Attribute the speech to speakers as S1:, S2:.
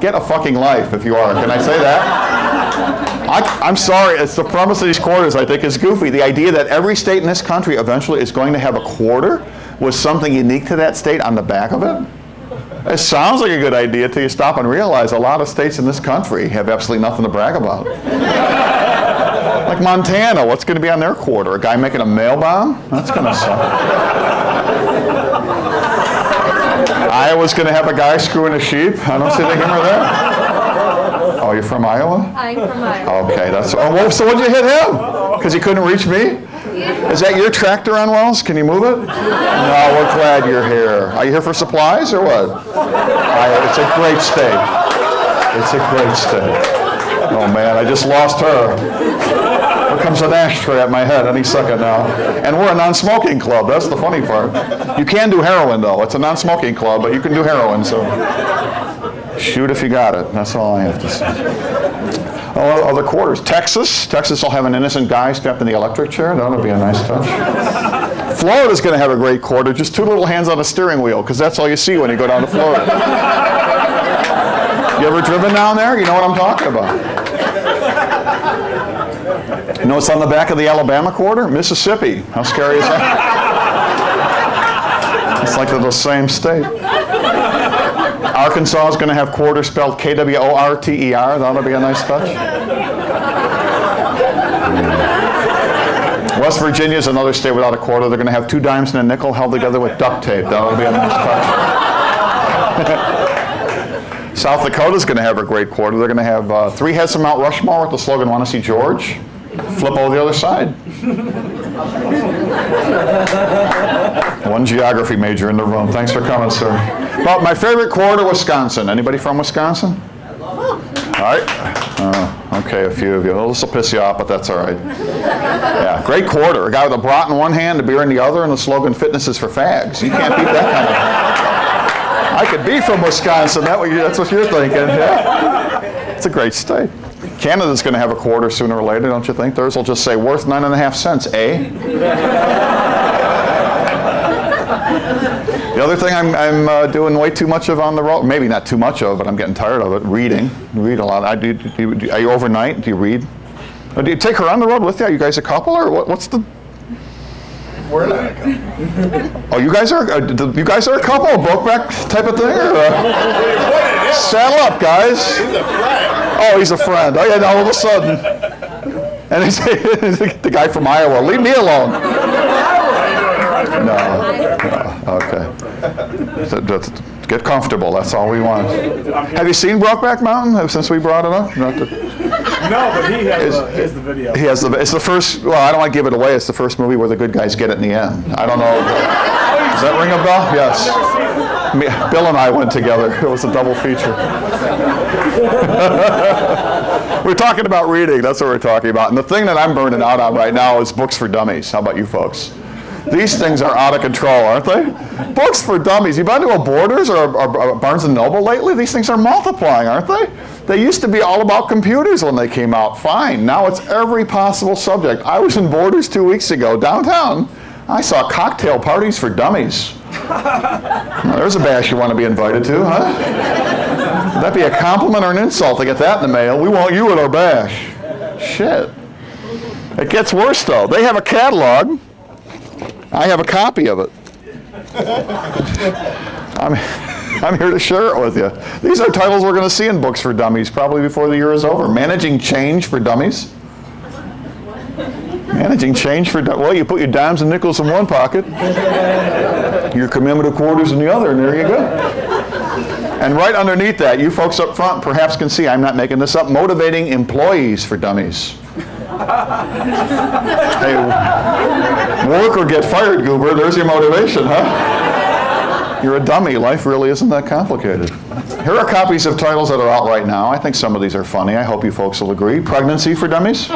S1: Get a fucking life if you are. Can I say that? I'm sorry, it's the premise of these quarters I think is goofy. The idea that every state in this country eventually is going to have a quarter with something unique to that state on the back of it. It sounds like a good idea till you stop and realize a lot of states in this country have absolutely nothing to brag about. Like Montana, what's going to be on their quarter? A guy making a mail bomb? That's going to suck. Iowa's going to have a guy screwing a sheep. I don't see the humor there. Oh, you're from Iowa?
S2: I'm from Iowa.
S1: Okay, that's. Oh, well, so what'd you hit him? Because he couldn't reach me?
S2: Yeah.
S1: Is that your tractor on Wells? Can you move it? No, we're glad you're here. Are you here for supplies or what? It's a great state. It's a great state. Oh man, I just lost her. Here comes an ashtray at my head any second now. And we're a non-smoking club, that's the funny part. You can do heroin though, it's a non-smoking club, but you can do heroin, so shoot if you got it, that's all I have to say. Oh, other quarters, Texas will have an innocent guy strapped in the electric chair, that'll be a nice touch. Florida's going to have a great quarter, just two little hands on a steering wheel, because that's all you see when you go down to Florida. You ever driven down there? You know what I'm talking about. You know what's on the back of the Alabama quarter? Mississippi. How scary is that? It's like they're the same state. Arkansas is going to have quarter spelled K-W-O-R-T-E-R. That'll be a nice touch. West Virginia is another state without a quarter. They're going to have two dimes and a nickel held together with duct tape. That'll be a nice touch. South Dakota is going to have a great quarter. They're going to have three heads from Mount Rushmore with the slogan, "Want to see George?" Flip over the other side. One geography major in the room. Thanks for coming, sir. Well, my favorite quarter, Wisconsin. Anybody from Wisconsin? All right. Okay, a few of you. Well, this will piss you off, but that's all right. Yeah, great quarter. A guy with a brat in one hand, a beer in the other, and the slogan, "Fitness is for fags." You can't beat that kind of thing. I could be from Wisconsin. That's what you're thinking. Yeah. It's a great state. Canada's going to have a quarter sooner or later, don't you think? Theirs will just say, "Worth 9.5 cents, eh?" The other thing I'm doing way too much of on the road, maybe not too much of, but I'm getting tired of it, reading. I read a lot. Are you overnight? Do you read? Or do you take her on the road with you? Are you guys a couple, or what's the...
S3: We're not a couple.
S1: Oh, you guys are a couple, a Brokeback type of thing? Or, saddle up, guys.
S3: He's a friend.
S1: Oh, he's a friend. Oh, yeah, now all of a sudden. And he's the guy from Iowa. Leave me alone. No. Okay. So, get comfortable. That's all we want. Have you seen Brokeback Mountain since we brought it up?
S3: No, but he has the video.
S1: He has it's the first, well, I don't want to give it away. It's the first movie where the good guys get it in the end. I don't know. Does that ring a bell? Yes. Bill and I went together. It was a double feature. We're talking about reading. That's what we're talking about. And the thing that I'm burning out on right now is books for dummies. How about you folks? These things are out of control, aren't they? Books for dummies. You been to a Borders or Barnes & Noble lately? These things are multiplying, aren't they? They used to be all about computers when they came out. Fine. Now it's every possible subject. I was in Borders 2 weeks ago, downtown. I saw cocktail parties for dummies. Now, there's a bash you want to be invited to, huh? Would that be a compliment or an insult to get that in the mail? We want you at our bash. Shit. It gets worse, though. They have a catalog. I have a copy of it. I'm here to share it with you. These are titles we're going to see in Books for Dummies probably before the year is over. Managing Change for Dummies. Managing change for, well, you put your dimes and nickels in one pocket, your commemorative quarters in the other, and there you go. And right underneath that, you folks up front perhaps can see, I'm not making this up, Motivating Employees for Dummies. Hey, work or get fired, goober. There's your motivation, huh? You're a dummy. Life really isn't that complicated. Here are copies of titles that are out right now. I think some of these are funny. I hope you folks will agree. Pregnancy for Dummies.